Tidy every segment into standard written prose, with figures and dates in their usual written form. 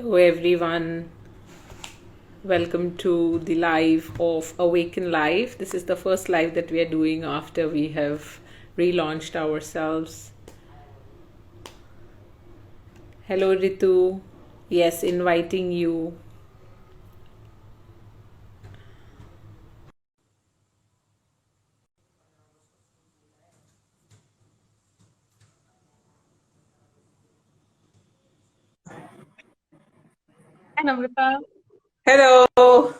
Hello, everyone. Welcome to the live of Awaken Live. This is the first live that we are doing after we have relaunched ourselves. Hello, Ritu. Yes, inviting you. Hi, Namrata. Hello.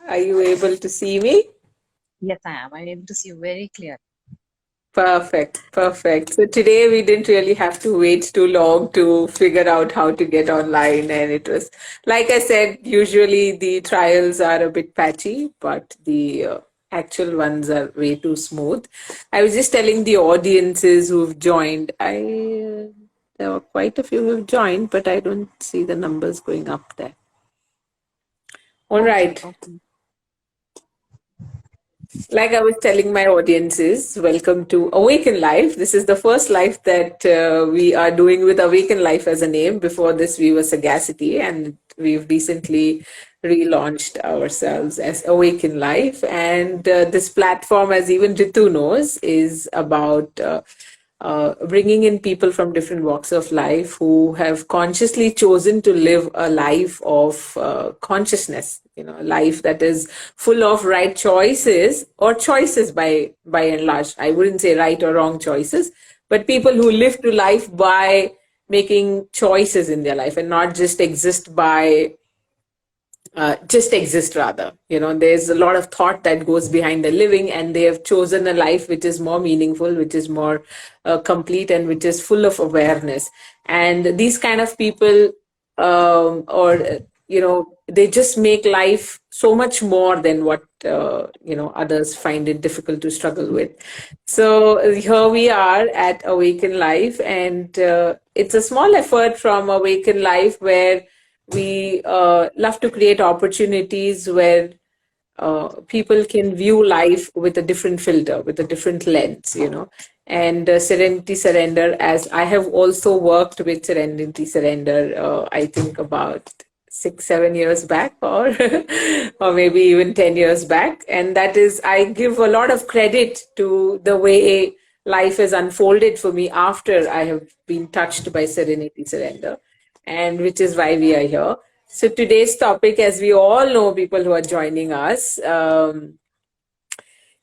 Are you able to see me? Yes, I am. I'm able to see you very clear. Perfect, perfect. So today we didn't really have to wait too long to figure out how to get online. And it was, like I said, usually the trials are a bit patchy, but the actual ones are way too smooth. I was just telling the audiences who've joined, there were quite a few who've joined, but I don't see the numbers going up there. All Okay, right. okay. Like I was telling my audiences, welcome to Awaken Life. This is the first life that we are doing with Awaken Life as a name. Before this, we were Sagacity, and we've recently relaunched ourselves as Awaken Life. And this platform, as even Ritu knows, is about bringing in people from different walks of life who have consciously chosen to live a life of consciousness, a life that is full of right choices or choices by and large. I wouldn't say right or wrong choices, but people who live to life by making choices in their life and not just exist rather. There's a lot of thought that goes behind the living, and they have chosen a life which is more meaningful, which is more complete, and which is full of awareness. And these kind of people, or they just make life so much more than what others find it difficult to struggle with. So here we are at Awaken Life, and it's a small effort from Awaken Life where we love to create opportunities where people can view life with a different filter, with a different lens. And Serenity Surrender, as I have also worked with Serenity Surrender, I think about 6 7 years back, or or maybe even 10 years back. And that is, I give a lot of credit to the way life has unfolded for me after I have been touched by Serenity Surrender, and which is why we are here. So today's topic, as we all know, people who are joining us,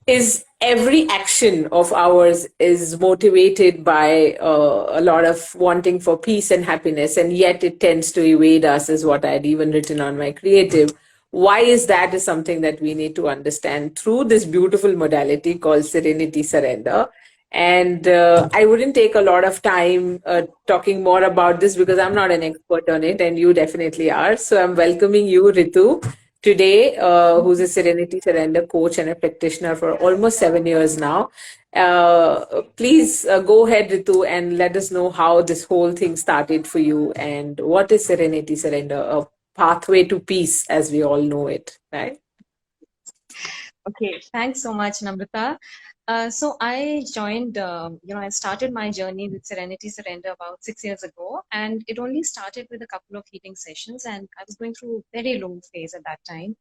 is every action of ours is motivated by a lot of wanting for peace and happiness, and yet it tends to evade us, is what I had even written on my creative. Why is that is something that we need to understand through this beautiful modality called Serenity Surrender. And I wouldn't take a lot of time talking more about this because I'm not an expert on it, and you definitely are. So I'm welcoming you, Ritu, today, who's a Serenity Surrender coach and a practitioner for almost 7 years now. Please go ahead, Ritu, and let us know how this whole thing started for you and what is Serenity Surrender, a pathway to peace as we all know it, right? Okay, thanks so much, Namrata. So I joined, I started my journey with Serenity Surrender about 6 years ago, and it only started with a couple of healing sessions, and I was going through a very low phase at that time.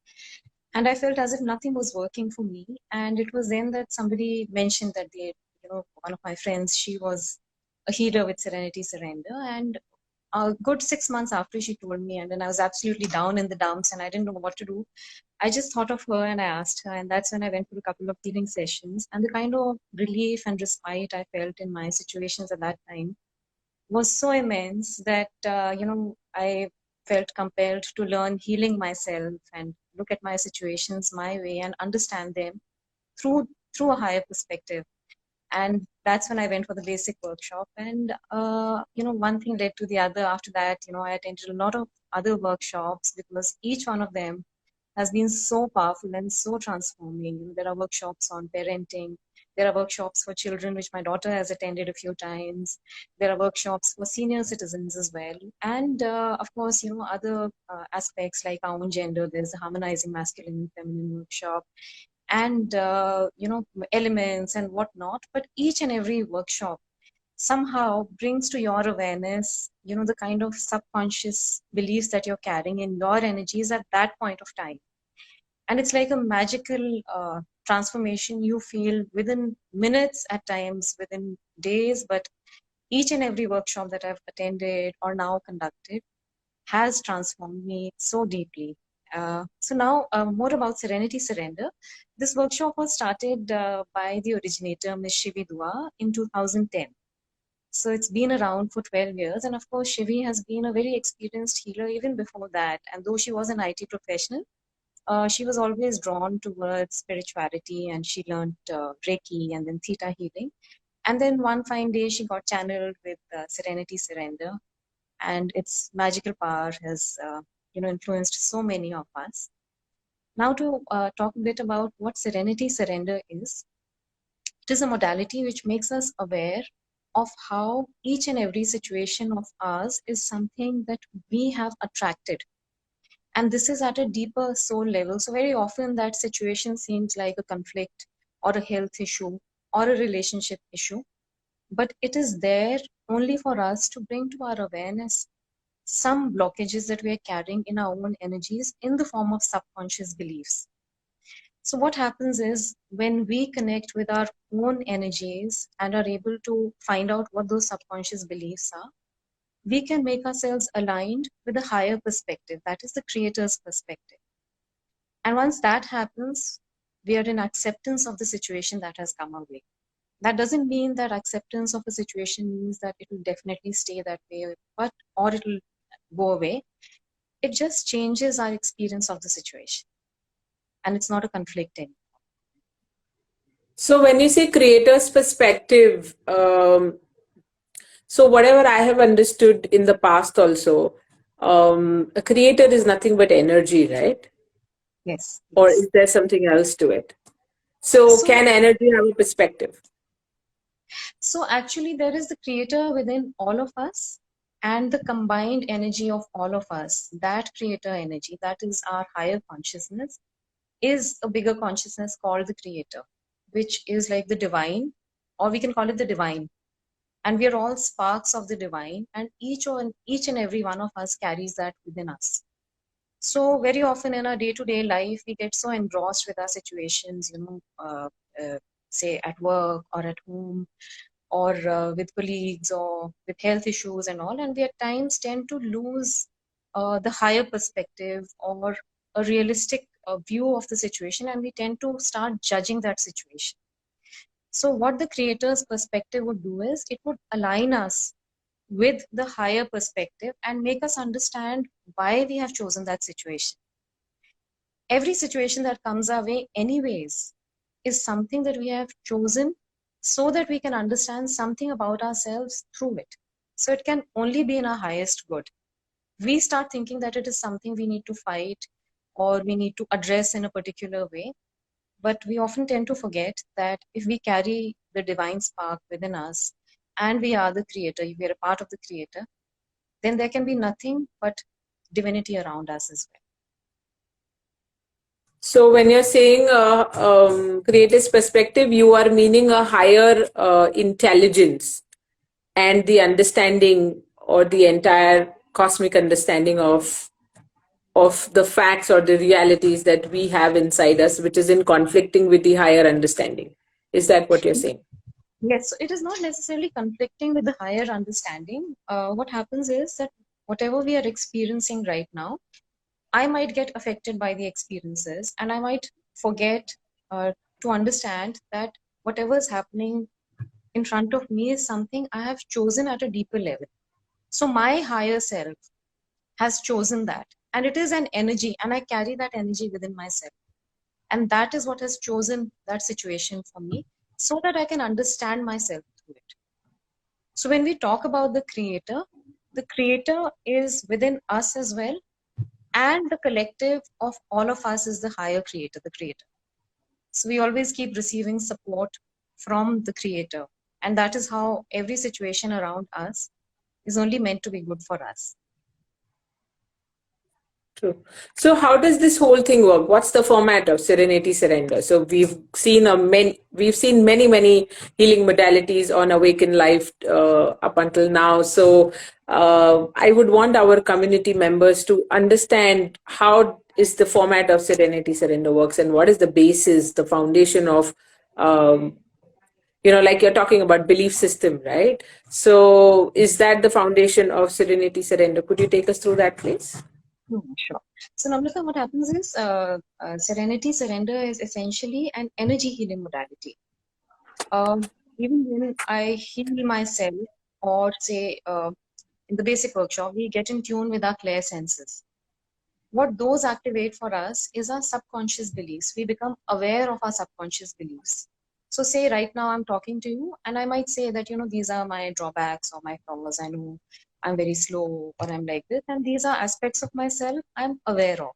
And I felt as if nothing was working for me. And it was then that somebody mentioned that one of my friends, she was a healer with Serenity Surrender, and a good 6 months after she told me, and then I was absolutely down in the dumps and I didn't know what to do. I just thought of her and I asked her, and that's when I went for a couple of healing sessions. And the kind of relief and respite I felt in my situations at that time was so immense that I felt compelled to learn healing myself and look at my situations my way and understand them through a higher perspective. And that's when I went for the basic workshop. And one thing led to the other. After that, I attended a lot of other workshops because each one of them has been so powerful and so transforming. There are workshops on parenting. There are workshops for children, which my daughter has attended a few times. There are workshops for senior citizens as well. And of course, other aspects like our own gender. There's the harmonizing masculine and feminine workshop, and elements and whatnot. But each and every workshop somehow brings to your awareness, the kind of subconscious beliefs that you're carrying in your energies at that point of time. And it's like a magical transformation you feel within minutes, at times within days. But each and every workshop that I've attended or now conducted has transformed me so deeply. So now, more about Serenity Surrender. This workshop was started by the originator, Ms. Shivi Dua, in 2010. So it's been around for 12 years. And of course, Shivi has been a very experienced healer even before that. And though she was an IT professional, she was always drawn towards spirituality, and she learned Reiki and then Theta healing. And then one fine day, she got channeled with Serenity Surrender, and its magical power has influenced so many of us. Now to talk a bit about what Serenity Surrender is. It is a modality which makes us aware of how each and every situation of ours is something that we have attracted. And this is at a deeper soul level. So very often that situation seems like a conflict or a health issue or a relationship issue, but it is there only for us to bring to our awareness some blockages that we are carrying in our own energies in the form of subconscious beliefs. So what happens is when we connect with our own energies and are able to find out what those subconscious beliefs are, we can make ourselves aligned with a higher perspective, that is the creator's perspective. And once that happens, we are in acceptance of the situation that has come our way. That doesn't mean that acceptance of a situation means that it will definitely stay that way, or it will go away. It just changes our experience of the situation. And it's not a conflicting. So when you say creator's perspective, so whatever I have understood in the past also, a creator is nothing but energy, right? Yes, Or yes. is there something else to it? So So, can energy have a perspective? so actually, there is the creator within all of us and the combined energy of all of us. That creator energy, that is our higher consciousness, is a bigger consciousness called the creator, which is like the divine, or we can call it the divine. And we are all sparks of the divine, and each and every one of us carries that within us. So very often in our day-to-day life, we get so engrossed with our situations, say at work or at home, or with colleagues or with health issues and all, and we at times tend to lose the higher perspective or a realistic view of the situation, and we tend to start judging that situation. So what the creator's perspective would do is it would align us with the higher perspective and make us understand why we have chosen that situation. Every situation that comes our way anyways is something that we have chosen so that we can understand something about ourselves through it. So it can only be in our highest good. We start thinking that it is something we need to fight or we need to address in a particular way. But we often tend to forget that if we carry the divine spark within us and we are the creator, we are a part of the creator, then there can be nothing but divinity around us as well. So when you're saying creator's perspective, you are meaning a higher intelligence and the understanding or the entire cosmic understanding of the facts or the realities that we have inside us, which is in conflicting with the higher understanding. Is that what you're saying? Yes, so it is not necessarily conflicting with the higher understanding. What happens is that whatever we are experiencing right now, I might get affected by the experiences, and I might forget to understand that whatever is happening in front of me is something I have chosen at a deeper level. So my higher self has chosen that, and it is an energy, and I carry that energy within myself. And that is what has chosen that situation for me so that I can understand myself through it. So when we talk about the creator is within us as well, and the collective of all of us is the higher creator, the creator. So we always keep receiving support from the creator, and that is how every situation around us is only meant to be good for us. True. So how does this whole thing work? What's the format of Serenity Surrender? So we've seen many healing modalities on Awaken Life up until now. So I would want our community members to understand how is the format of Serenity Surrender works, and what is the basis, the foundation of um, like you're talking about belief system, right? So is that the foundation of Serenity Surrender? Could you take us through that, please? Sure. So, Namrata, what happens is Serenity Surrender is essentially an energy healing modality. Even when I heal myself, or say in the basic workshop, we get in tune with our clear senses. What those activate for us is our subconscious beliefs. We become aware of our subconscious beliefs. So, say right now I'm talking to you, and I might say that, these are my drawbacks or my flaws. I know I'm very slow, or I'm like this, and these are aspects of myself I'm aware of.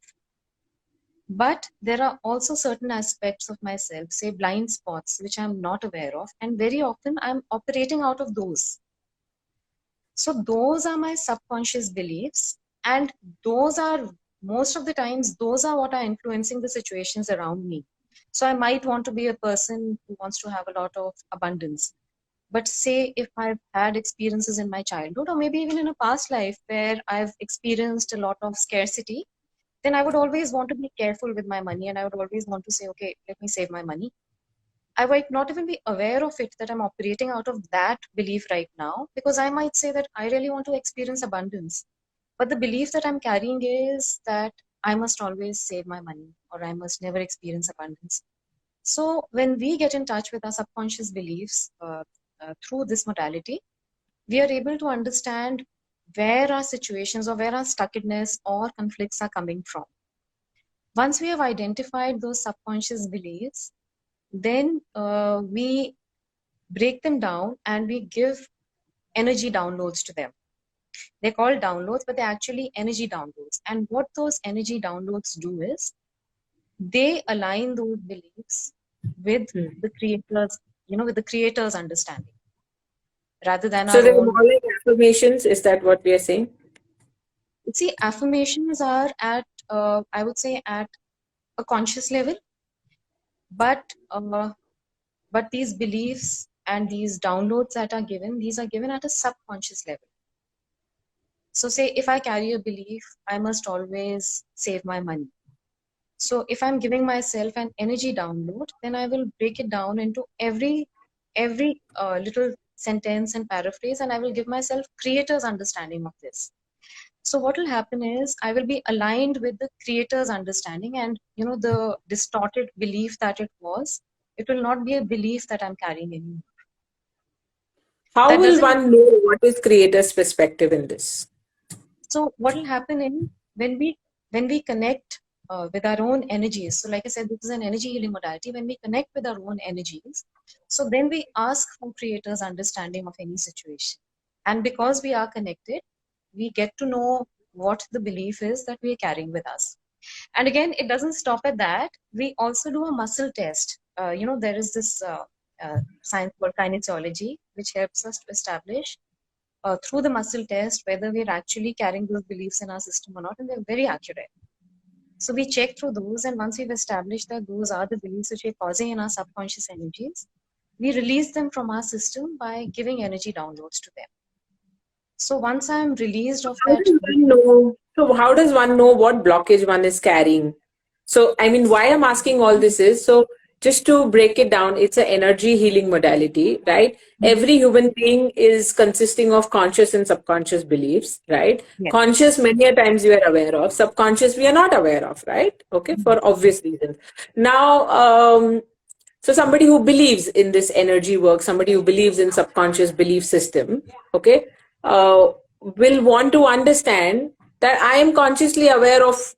But there are also certain aspects of myself, say blind spots, which I'm not aware of, and very often I'm operating out of those. So those are my subconscious beliefs, and those are most of the times those are what are influencing the situations around me. So I might want to be a person who wants to have a lot of abundance. But say if I've had experiences in my childhood, or maybe even in a past life where I've experienced a lot of scarcity, then I would always want to be careful with my money, and I would always want to say, okay, let me save my money. I might not even be aware of it that I'm operating out of that belief right now, because I might say that I really want to experience abundance. But the belief that I'm carrying is that I must always save my money, or I must never experience abundance. So when we get in touch with our subconscious beliefs through this modality, we are able to understand where our situations or where our stuckedness or conflicts are coming from. Once we have identified those subconscious beliefs, then we break them down and we give energy downloads to them. They're called downloads, but they're actually energy downloads. And what those energy downloads do is they align those beliefs with Hmm. the creator's, with the creator's understanding rather than So our they're own. more like affirmations. Is that what we are saying? See, affirmations are at, I would say, at a conscious level, but these beliefs and these downloads that are given, these are given at a subconscious level. So say if I carry a belief, I must always save my money. So if I'm giving myself an energy download, then I will break it down into every little sentence and paraphrase, and I will give myself creator's understanding of this. So what will happen is I will be aligned with the creator's understanding, and the distorted belief that it was, it will not be a belief that I'm carrying anymore. How That will doesn't. one know what is creator's perspective in this? So what will happen is when we connect with our own energies. So like I said, this is an energy healing modality. When we connect with our own energies, so then we ask for creator's understanding of any situation. And because we are connected, we get to know what the belief is that we are carrying with us. And again, it doesn't stop at that. We also do a muscle test. There is this science called kinesiology, which helps us to establish through the muscle test whether we're actually carrying those beliefs in our system or not, and they're very accurate. So we check through those, and once we've established that those are the beliefs which we're causing in our subconscious energies, we release them from our system by giving energy downloads to them. So once I'm released of How that does one belief. know? So how does one know what blockage one is carrying? So I mean, why I'm asking all this is so just to break it down, it's an energy healing modality, right? Every human being is consisting of conscious and subconscious beliefs, right? Yes. Conscious, many a times we are aware of. Subconscious, we are not aware of, right? Okay, for obvious reasons. Now, so somebody who believes in this energy work, somebody who believes in subconscious belief system, okay, will want to understand that I am consciously aware of,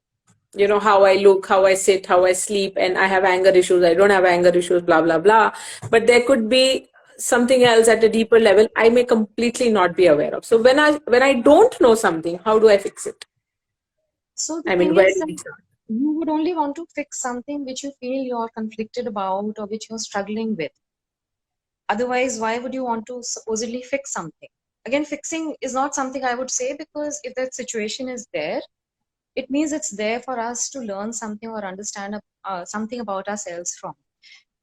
how I look, how I sit, how I sleep, and I have anger issues, I don't have anger issues, blah, blah, blah. But there could be something else at a deeper level I may completely not be aware of. So when I don't know something, how do I fix it? So the I mean, thing where is do that we start? you would only want to fix something which you feel you're conflicted about or which you're struggling with. Otherwise, why would you want to supposedly fix something? Again, fixing is not something I would say, because if that situation is there, it means it's there for us to learn something or understand something about ourselves from.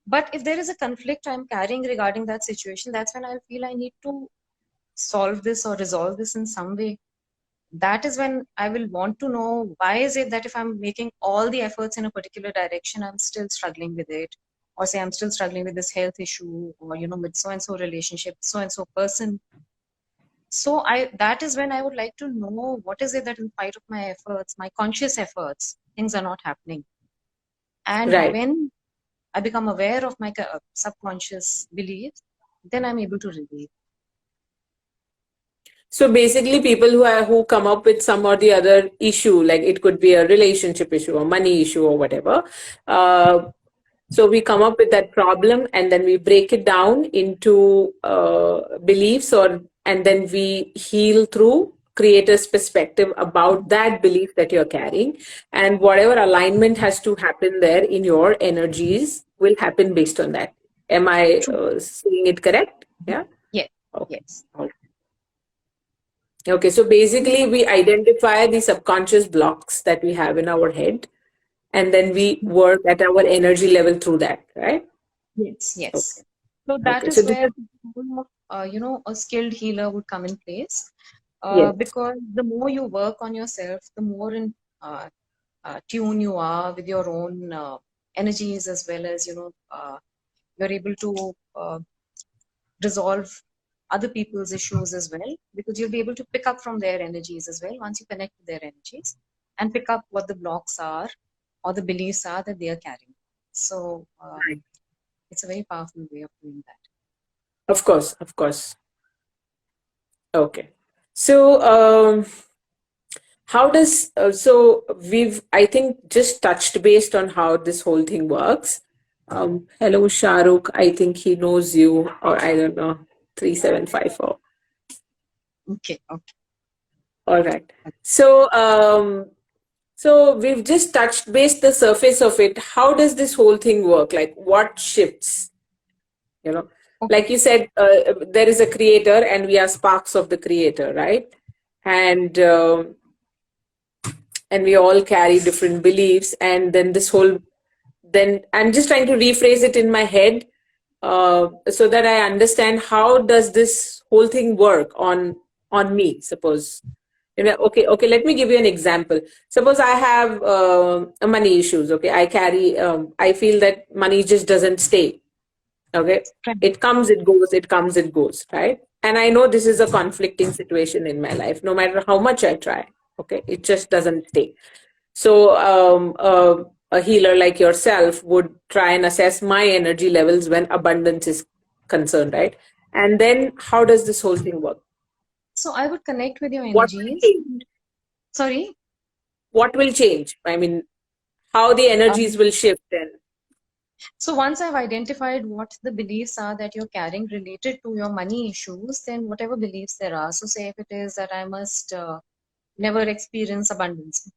But if there is a conflict I'm carrying regarding that situation, that's when I feel I need to solve this or resolve this in some way. That is when I will want to know why is it that if I'm making all the efforts in a particular direction, I'm still struggling with it. Or say I'm still struggling with this health issue, or with so and so relationship, so and so person. So that is when I would like to know what is it that in spite of my efforts, my conscious efforts, things are not happening. And Right. when I become aware of my subconscious beliefs, then I'm able to relieve. So basically, people who come up with some or the other issue, like it could be a relationship issue or money issue or whatever. Uh, so we come up with that problem, and then we break it down into beliefs, and then we heal through creator's perspective about that belief that you're carrying, and whatever alignment has to happen there in your energies will happen based on that. Am I True. seeing it correct? Yeah. Yes. Okay. Yes. Okay, so basically we identify the subconscious blocks that we have in our head, and then we work at our energy level through that, right? Yes. Okay. Yes. So that Okay. So is this where is, the role of, a skilled healer would come in place. yes. Because the more you work on yourself, the more in tune you are with your own energies, as well as you're able to resolve other people's issues as well, because you'll be able to pick up from their energies as well once you connect with their energies and pick up what the blocks are or the beliefs are that they are carrying. So Right. it's a very powerful way of doing that. Of course, of course. Okay. So how does we've, I think, just touched based on how this whole thing works. Hello, Shahrukh. I think he knows you, or I don't know, 3754. Okay, okay. All right. So so we've just touched base the surface of it. How does this whole thing work? Like what shifts? You know, Okay. like you said, there is a creator, and we are sparks of the creator, right? And and we all carry different beliefs, and then this whole, then I'm just trying to rephrase it in my head, so that I understand how does this whole thing work on me. Suppose, okay, okay, let me give you an example. Suppose I have money issues. Okay, I carry, I feel that money just doesn't stay. Okay, Right. it comes, it goes, it comes, it goes, right? And I know this is a conflicting situation in my life. No matter how much I try, okay, it just doesn't stay. So a healer like yourself would try and assess my energy levels when abundance is concerned, right? And then how does this whole thing work? So I would connect with your What will energies. change? Sorry. What will change? I mean, how the energies will shift, and So once I've identified what the beliefs are that you're carrying related to your money issues, then whatever beliefs there are. So say if it is that I must never experience abundance.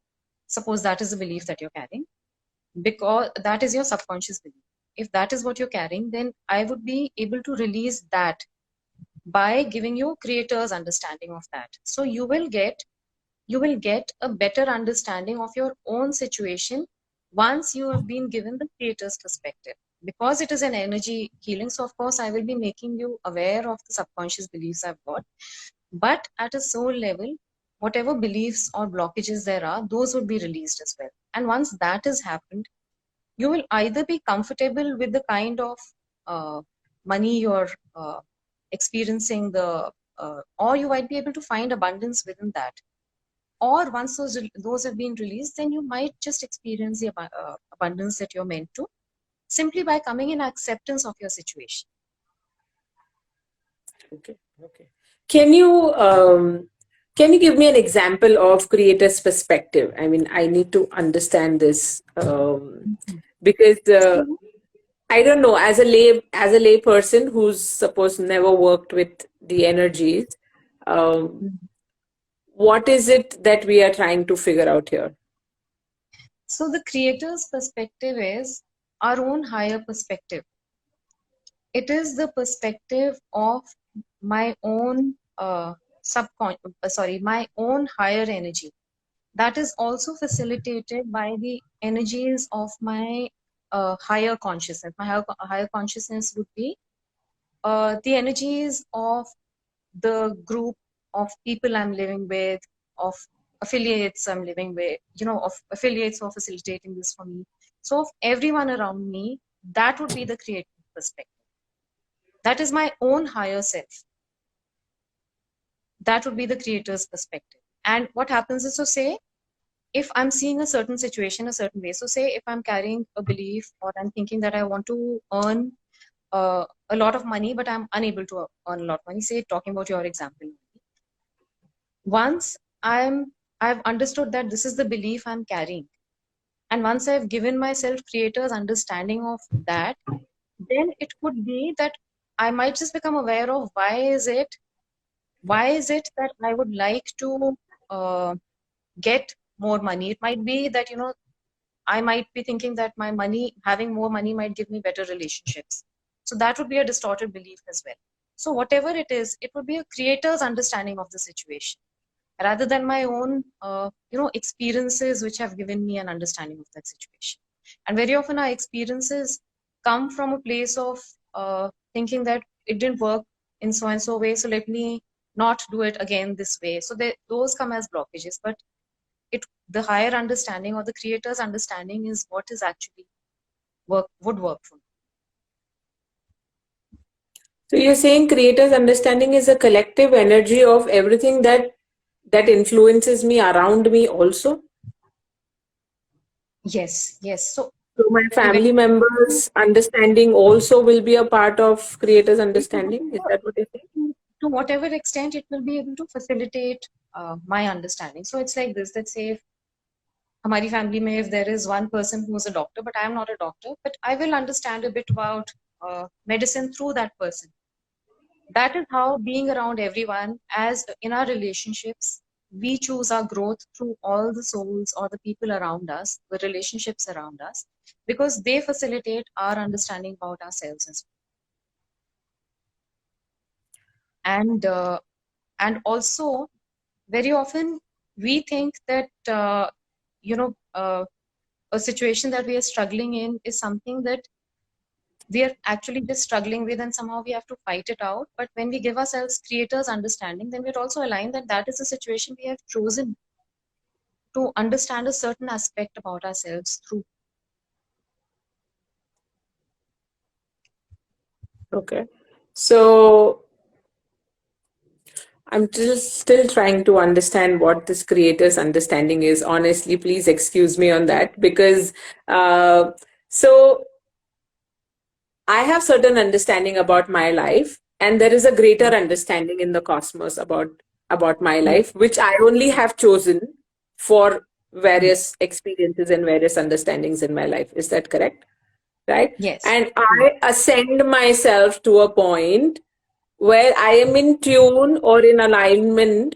Suppose that is the belief that you're carrying, because that is your subconscious belief. If that is what you're carrying, then I would be able to release that by giving you creator's understanding of that. So you will get a better understanding of your own situation once you have been given the creator's perspective, because it is an energy healing. So of course I will be making you aware of the subconscious beliefs I've got, but at a soul level, whatever beliefs or blockages there are, those would be released as well. And once that has happened, you will either be comfortable with the kind of uh, money you're experiencing, or you might be able to find abundance within that. Or once those have been released, then you might just experience the abundance that you're meant to, simply by coming in acceptance of your situation. okay, okay. Can you can you give me an example of creator's perspective? I mean, I need to understand this, because So, I don't know, as a lay person who's supposed never worked with the energies, um, what is it that we are trying to figure out here? so the creator's perspective is our own higher perspective. It is the perspective of my own my own higher energy. that is also facilitated by the energies of my higher consciousness. My higher consciousness would be the energies of the group of people I'm living with, of affiliates I'm living with, of affiliates who are facilitating this for me. So, of everyone around me, that would be the creative perspective. That is my own higher self. That would be the creator's perspective. And what happens is, so say, if I'm seeing a certain situation a certain way, so say if I'm carrying a belief or I'm thinking that I want to earn a lot of money, but I'm unable to earn a lot of money, say, talking about your example, once I've understood that this is the belief I'm carrying, and once I've given myself creator's understanding of that, then it could be that I might just become aware of why is it that I would like to uh, get more money. It might be that I might be thinking that having more money might give me better relationships. So that would be a distorted belief as well. So whatever it is, it would be a creator's understanding of the situation rather than my own, experiences which have given me an understanding of that situation. And very often our experiences come from a place of thinking that it didn't work in so and so way, so let me not do it again this way. So those come as blockages, but the higher understanding or the creator's understanding is what is actually would work for me. So you're saying creator's understanding is a collective energy of everything that influences me around me also. Yes. So So my eventually, family members' understanding also will be a part of creator's it will be understanding. Is that what you're saying? to whatever extent it will be able to facilitate my understanding. So it's like this, that say if हमारी family में if there is one person who is a doctor, but I am not a doctor, but I will understand a bit about medicine through that person. That is how being around everyone, as in our relationships, we choose our growth through all the souls or the people around us, the relationships around us, because they facilitate our understanding about ourselves as well. And also very often we think that you know uh, a situation that we are struggling in is something that we are actually just struggling with, and somehow we have to fight it out. But when we give ourselves creators understanding, then we're also aligned that that is a situation we have chosen to understand a certain aspect about ourselves through. Okay. So I'm just still trying to understand what this creator's understanding is. Honestly, please excuse me on that because uh, so I have certain understanding about my life, and there is a greater Yes. understanding in the cosmos about my Yes. life, which I only have chosen for various experiences and various understandings in my life. Is that correct? Right? Yes. And I ascend myself to a point where I am in tune or in alignment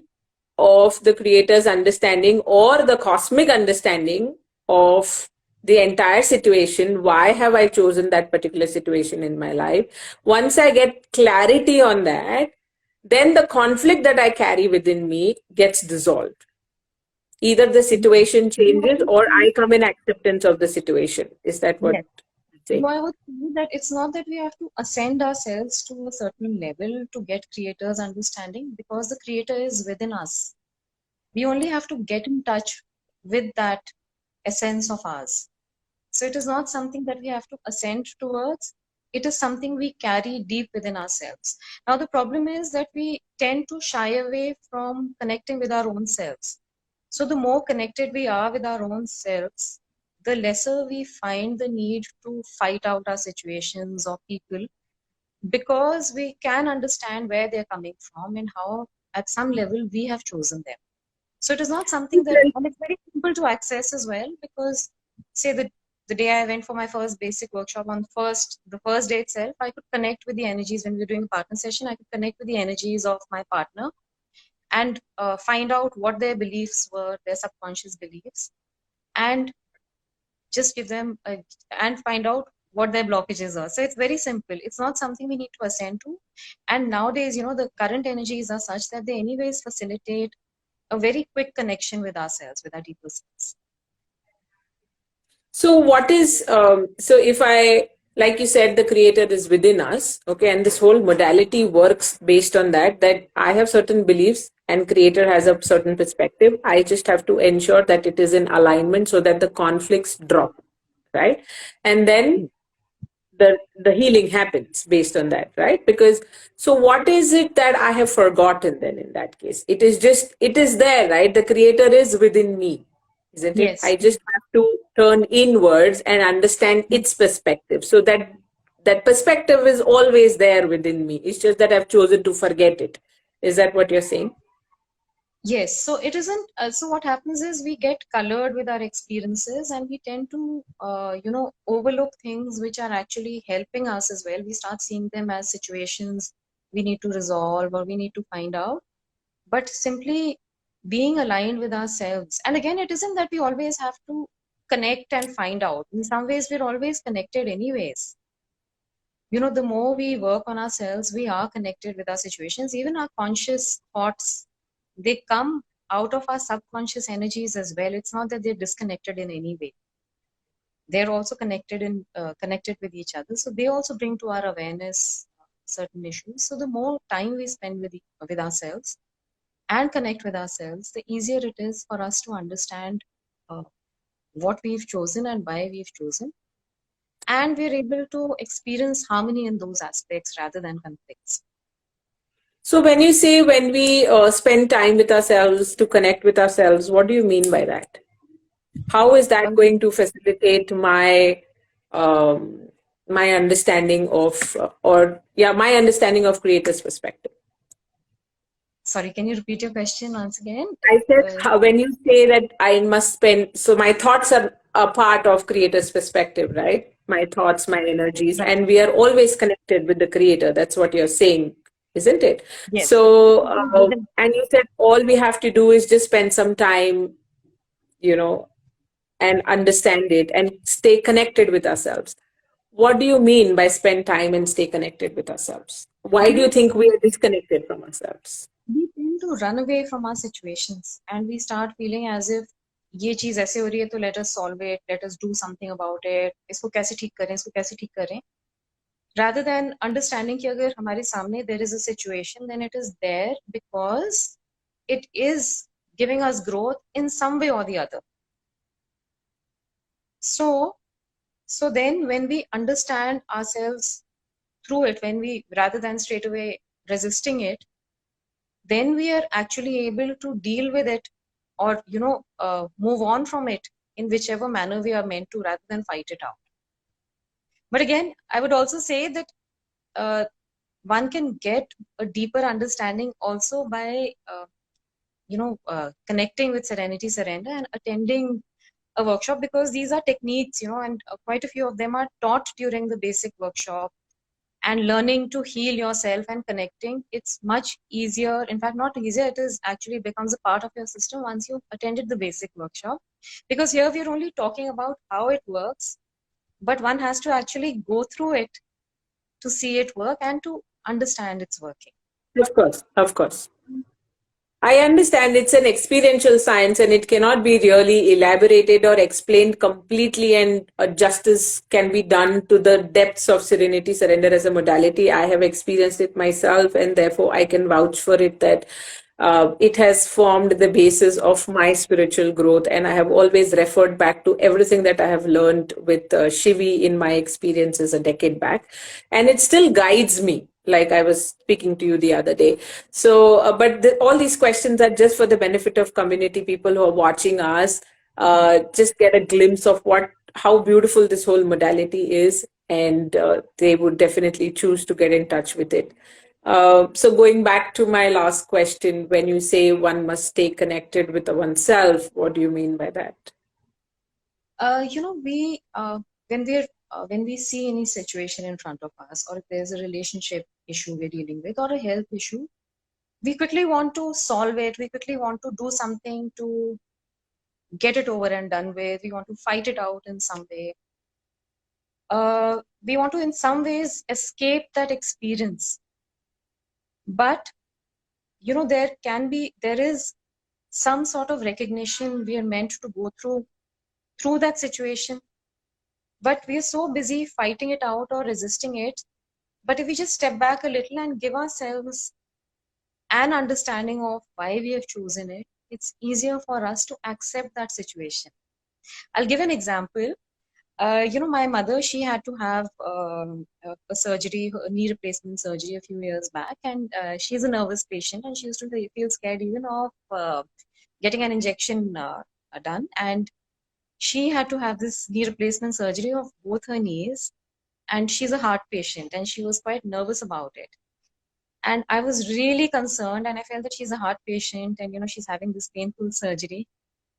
of the creator's understanding or the cosmic understanding of the entire situation. Why have I chosen that particular situation in my life? Once I get clarity on that, then the conflict that I carry within me gets dissolved. Either the Yes. situation You changes or I come in acceptance of the situation. Is that what Yes. you're saying? I would say that it's not that we have to ascend ourselves to a certain level to get creator's understanding, because the creator is within us. We only have to get in touch with that essence of ours. So it is not something that we have to ascend towards. It is something we carry deep within ourselves. Now, the problem is that we tend to shy away from connecting with our own selves. So, the more connected we are with our own selves, the lesser we find the need to fight out our situations or people, because we can understand where they're coming from and how, at some level, we have chosen them. So it is not something that, and it's very simple to access as well, because say the day I went for my first basic workshop, on the first day itself, I could connect with the energies. When we were doing a partner session, I could connect with the energies of my partner and find out what their beliefs were, their subconscious beliefs, and just give them and find out what their blockages are. So it's very simple. It's not something we need to ascend to. And nowadays, the current energies are such that they anyways facilitate a very quick connection with ourselves, with our deeper selves. So what is so if I, like you said, the creator is within us, okay, and this whole modality works based on that I have certain beliefs and creator has a certain perspective. I just have to ensure that it is in alignment so that the conflicts drop, right? And then the healing happens based on that, right? Because so what is it that I have forgotten then in that case? It is just, it is there, right? The creator is within me, isn't it? Yes. I just have to turn inwards and understand its perspective, so that that perspective is always there within me. It's just that I've chosen to forget it. Is that what you're saying? Yes, so it isn't. So what happens is we get colored with our experiences, and we tend to, overlook things which are actually helping us as well. We start seeing them as situations we need to resolve or we need to find out. But simply being aligned with ourselves, and again, it isn't that we always have to connect and find out. In some ways, we're always connected, anyways. The more we work on ourselves, we are connected with our situations. Even our conscious thoughts, they come out of our subconscious energies as well. It's not that they're disconnected in any way. They're also connected with each other. So they also bring to our awareness certain issues. So the more time we spend with ourselves and connect with ourselves, the easier it is for us to understand uh, what we've chosen and why we've chosen, and we're able to experience harmony in those aspects rather than conflicts. So when you say, when we spend time with ourselves to connect with ourselves, what do you mean by that? How is that going to facilitate um, my understanding of or yeah, my understanding of creator's perspective? Sorry, can you repeat your question once again? I It said, was when you say that I must spend, so my thoughts are a part of creator's perspective, right? My thoughts, my energies, right. and we are always connected with the creator. That's what you're saying, isn't it? Yes. So, Within- and you said all we have to do is just spend some time, you know, and understand it and stay connected with ourselves. What do you mean by spend time and stay connected with ourselves? Why do you We think we are disconnected from ourselves? we tend to run away from our situations, and we start feeling as if ये चीज ऐसे हो रही है तो let us solve it, let us do something about it, इसको कैसे ठीक करें, इसको कैसे ठीक करें, rather than understanding कि अगर हमारे सामने there is a situation, then it is there because it is giving us growth in some way or the other. So then when we understand ourselves through it, when we, rather than straight away resisting it, then we are actually able to deal with it, or move on from it in whichever manner we are meant to, rather than fight it out. But again, I would also say that uh, one can get a deeper understanding also by connecting with Serenity Surrender and attending a workshop, because these are techniques, and quite a few of them are taught during the basic workshop. And learning to heal yourself and connecting, it's much easier. In fact, not easier, it is actually becomes a part of your system once you've attended the basic workshop, because here we're only talking about how it works, but one has to actually go through it to see it work and to understand its working. Of course, of course. I understand it's an experiential science and it cannot be really elaborated or explained completely, and justice can be done to the depths of serenity surrender as a modality. I have experienced it myself, and therefore I can vouch for it that it has formed the basis of my spiritual growth. And I have always referred back to everything that I have learned with Shivi in my experiences a decade back. And it still guides me, like I was speaking to you the other day. So, but all these questions are just for the benefit of community people who are watching us. Just get a glimpse of how beautiful this whole modality is, and they would definitely choose to get in touch with it. So going back to my last question, when you say one must stay connected with oneself, what do you mean by that? We when we see any situation in front of us, or if there's a relationship issue we're dealing with, or a health issue, we quickly want to solve it. We quickly want to do something to get it over and done with. We want to fight it out in some way. We want to, in some ways, escape that experience. But there is some sort of recognition we are meant to go through that situation, but we are so busy fighting it out or resisting it. But if we just step back a little and give ourselves an understanding of why we have chosen it, it's easier for us to accept that situation. I'll give an example. My mother, she had to have a surgery, a knee replacement surgery a few years back, and she's a nervous patient, and she used to feel scared even of getting an injection done. And she had to have this knee replacement surgery of both her knees, and she's a heart patient, and she was quite nervous about it. And I was really concerned, and I felt that she's a heart patient, and she's having this painful surgery.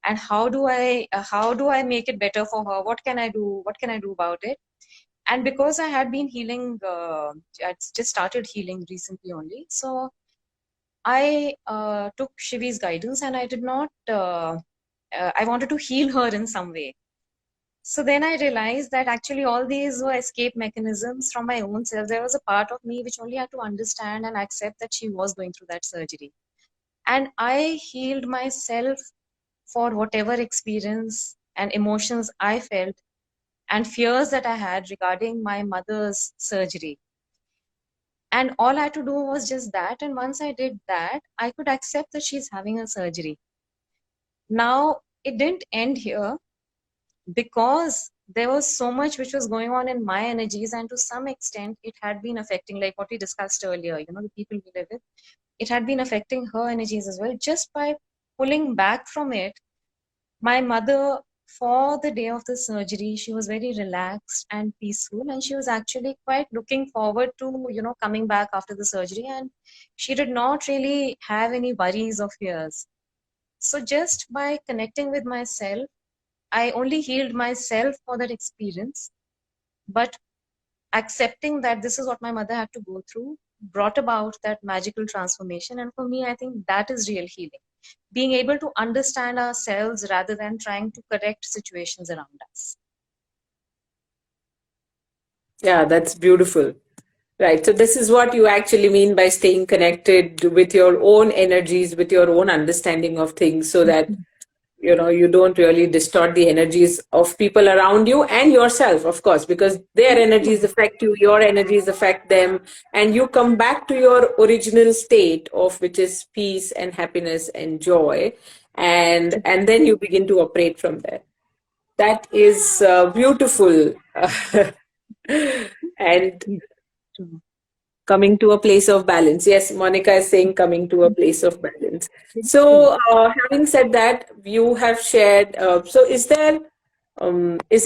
And how do I make it better for her? What can I do? What can I do about it? And because I had been healing, I just started healing recently only. So I took Shivi's guidance, and I did not. I wanted to heal her in some way. So then I realized that actually all these were escape mechanisms from my own self. There was a part of me which only had to understand and accept that she was going through that surgery. And I healed myself for whatever experience and emotions I felt and fears that I had regarding my mother's surgery. And all I had to do was just that. And once I did that, I could accept that she's having a surgery. Now, it didn't end here, because there was so much which was going on in my energies, and to some extent it had been affecting, like what we discussed earlier, the people we live with, it had been affecting her energies as well. Just by pulling back from it, my mother, for the day of the surgery, she was very relaxed and peaceful, and she was actually quite looking forward to coming back after the surgery, and she did not really have any worries or fears. So just by connecting with myself, I only healed myself for that experience, but accepting that this is what my mother had to go through brought about that magical transformation. And for me, I think that is real healing. Being able to understand ourselves rather than trying to correct situations around us. Yeah, that's beautiful. Right. So this is what you actually mean by staying connected with your own energies, with your own understanding of things, so that you don't really distort the energies of people around you and yourself, of course, because their energies affect you, your energies affect them, and you come back to your original state of which is peace and happiness and joy, and then you begin to operate from there. That is beautiful. And coming to a place of balance. Yes, Monica is saying coming to a place of balance. So, having said that, you have shared. So, is there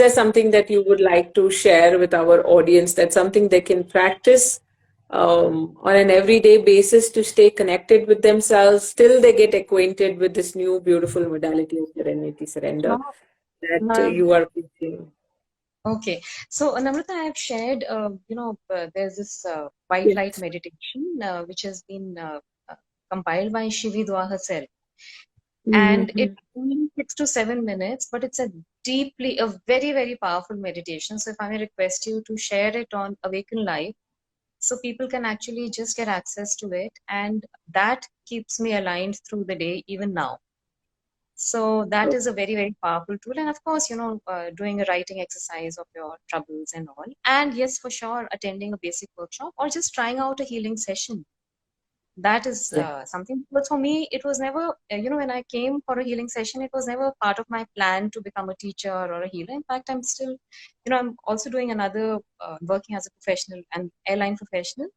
something that you would like to share with our audience? That's something they can practice on an everyday basis to stay connected with themselves till they get acquainted with this new beautiful modality of serenity surrender that Sure. you are teaching. Okay. So, Namrata, I have shared, there's this white light Yes. meditation which has been compiled by Shivi Dua herself. And it's Mm-hmm. only 6 to 7 minutes, but it's a very, very powerful meditation. So, if I may request you to share it on Awaken Live, so people can actually just get access to it. And that keeps me aligned through the day, even now. So that is a very, very powerful tool. And of course, doing a writing exercise of your troubles and all. And yes, for sure, attending a basic workshop or just trying out a healing session. That is Yeah. something. But for me, it was never, when I came for a healing session, it was never part of my plan to become a teacher or a healer. In fact, I'm still, I'm also doing another, working as a professional and airline professional.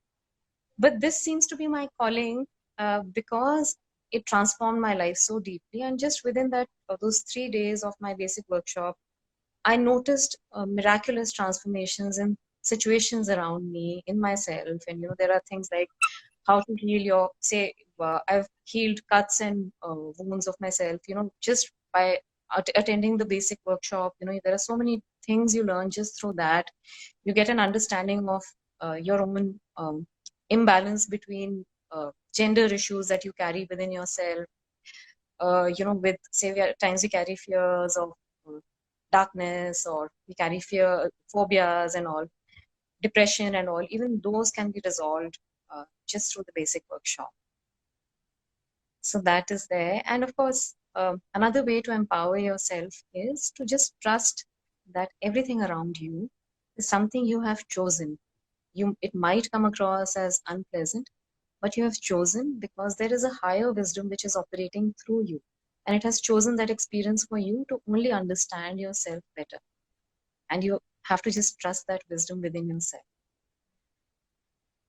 But this seems to be my calling because it transformed my life so deeply. And just within those 3 days of my basic workshop, I noticed miraculous transformations in situations around me, in myself. And there are things like how to heal your, say, I've healed cuts and wounds of myself, just by attending the basic workshop. There are so many things you learn just through that. You get an understanding of your own imbalance between gender issues that you carry within yourself. With, say, at times we carry fears of uh, darkness, or we carry phobias and all, depression and all. Even those can be resolved just through the basic workshop. So that is there. And of course, another way to empower yourself is to just trust that everything around you is something you have chosen. It might come across as unpleasant, but you have chosen because there is a higher wisdom which is operating through you. And it has chosen that experience for you to only understand yourself better. And you have to just trust that wisdom within yourself.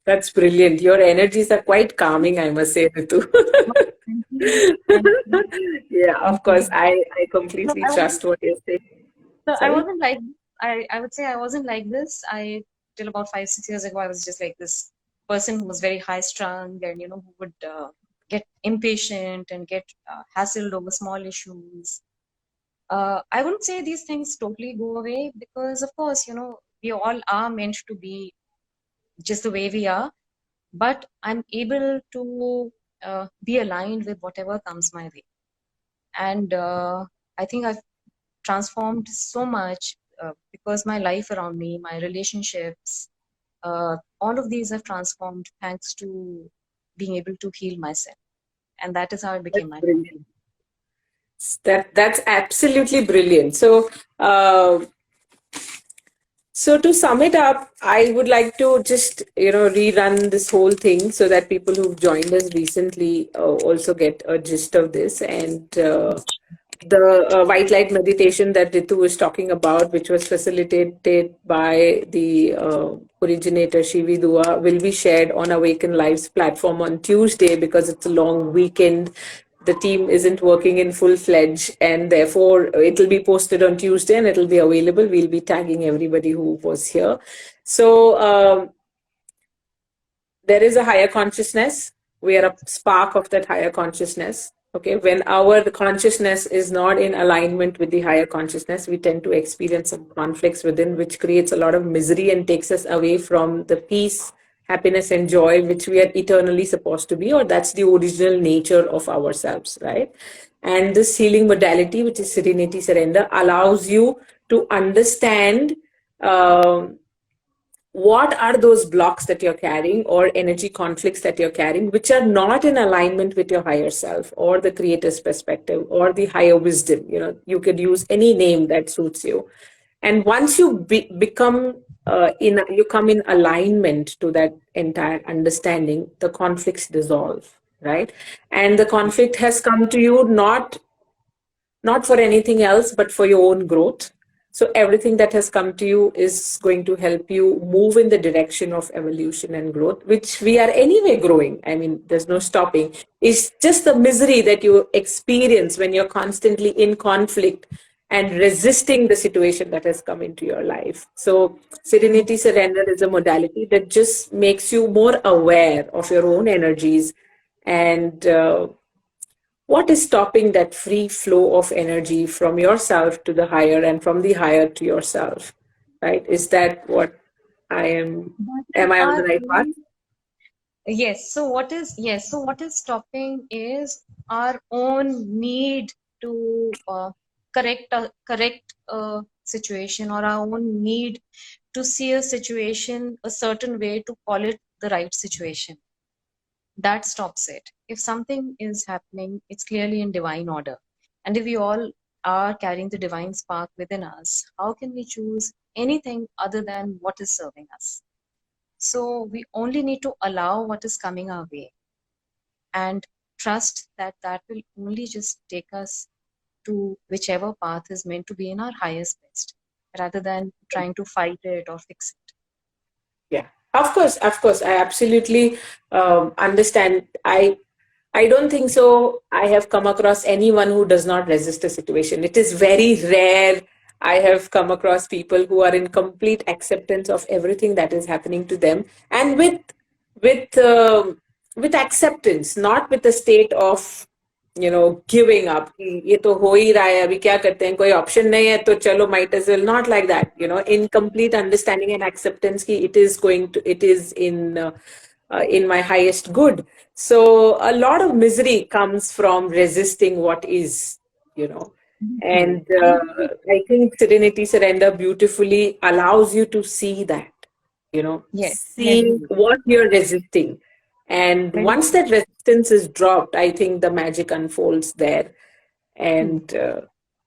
That's brilliant. Your energies are quite calming, I must say, Ritu. Oh, thank you. Thank you. Yeah, Thank of course. you. I So completely I was trust what you're saying. So I Sorry? wasn't like I would say I wasn't like this. I till about 5 6 years ago I was just like this person who was very high strung and who would get impatient and get hassled over small issues. I wouldn't say these things totally go away because of course we all are meant to be just the way we are, but I'm able to be aligned with whatever comes my way, and I think I've transformed so much because my life around me, my relationships, all of these have transformed thanks to being able to heal myself. And that is how it That's became my hobby. brilliant. That's absolutely brilliant. Uh, So to sum it up, I would like to just, rerun this whole thing so that people who've joined us recently also get a gist of this. And the white light meditation that Ritu was talking about, which was facilitated by the originator Shivi Dua, will be shared on Awaken Live's platform on Tuesday because it's a long weekend. The team isn't working in full fledged, and therefore it'll be posted on Tuesday and it'll be available. We'll be tagging everybody who was here. So there is a higher consciousness. We are a spark of that higher consciousness. Okay, when our consciousness is not in alignment with the higher consciousness, we tend to experience some conflicts within, which creates a lot of misery and takes us away from the peace, happiness, and joy which we are eternally supposed to be, or that's the original nature of ourselves, right? And this healing modality, which is serenity surrender, allows you to understand. um what are those blocks that you're carrying or energy conflicts that you're carrying which are not in alignment with your higher self or the creator's perspective or the higher wisdom. You could use any name that suits you. And once you become in you come in alignment to that entire understanding, the conflicts dissolve, right? And the conflict has come to you not for anything else, but for your own growth. So everything that has come to you is going to help you move in the direction of evolution and growth, which we are anyway growing. I mean, there's no stopping. It's just the misery that you experience when you're constantly in conflict and resisting the situation that has come into your life. So serenity surrender is a modality that just makes you more aware of your own energies and what is stopping that free flow of energy from yourself to the higher and from the higher to yourself, right? Is that what I That is am I on the our right path? own. Yes, so what is stopping is our own need to correct a situation, or our own need to see a situation a certain way to call it the right situation. That stops it. If something is happening, it's clearly in divine order. And if we all are carrying the divine spark within us, how can we choose anything other than what is serving us? So we only need to allow what is coming our way and trust that that will only just take us to whichever path is meant to be in our highest best, rather than trying to fight it or fix it. Yeah, of course, I absolutely understand. I don't think so. I have come across anyone who does not resist a situation. It is very rare. I have come across people who are in complete acceptance of everything that is happening to them, and with um with acceptance, not with a state of giving up कि ये तो हो ही रहा है अभी क्या करते हैं कोई ऑप्शन नहीं है तो चलो might as well, not like that, in complete understanding and acceptance कि it is in my highest good. So a lot of misery comes from resisting what is, you know True. and And I think serenity surrender beautifully allows you to see that, yes, see clearly. what you're resisting And Very once true. that resistance is dropped, I think the magic unfolds there. Hmm. And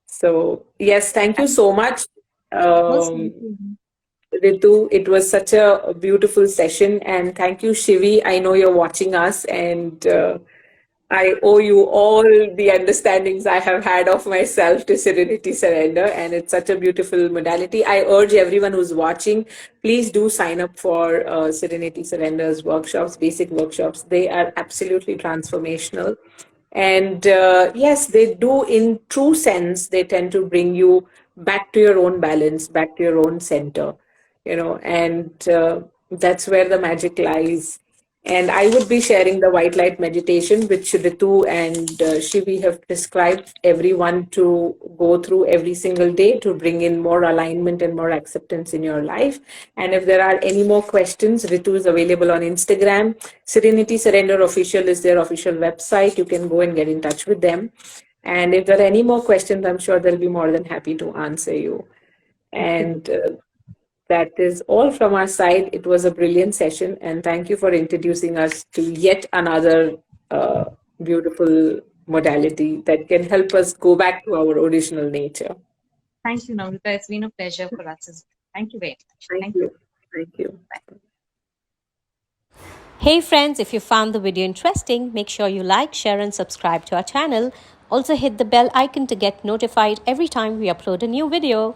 so, yes, thank you Thank so much, most thank um, you. Ritu. It was such a beautiful session. And thank you, Shivi. I know you're watching us, and I owe you all the understandings I have had of myself to Serenity Surrender, and it's such a beautiful modality. I urge everyone who's watching, please do sign up for Serenity Surrender's workshops, basic workshops. They are absolutely transformational. And yes, they do, in true sense, they tend to bring you back to your own balance, back to your own center, and that's where the magic lies. And I would be sharing the white light meditation, which Ritu and Shivi have prescribed everyone to go through every single day to bring in more alignment and more acceptance in your life. And if there are any more questions, Ritu is available on Instagram. Serenity Surrender Official is their official website. You can go and get in touch with them. And if there are any more questions, I'm sure they'll be more than happy to answer you. Hopefully. And that is all from our side. It was a brilliant session, and thank you for introducing us to yet another beautiful modality that can help us go back to our original nature. Thank you, Namrita. It's been a pleasure for us as well. Thank you very much. Thank Thank you. you. Thank you. Hey friends, if you found the video interesting, make sure you like, share, and subscribe to our channel. Also, hit the bell icon to get notified every time we upload a new video.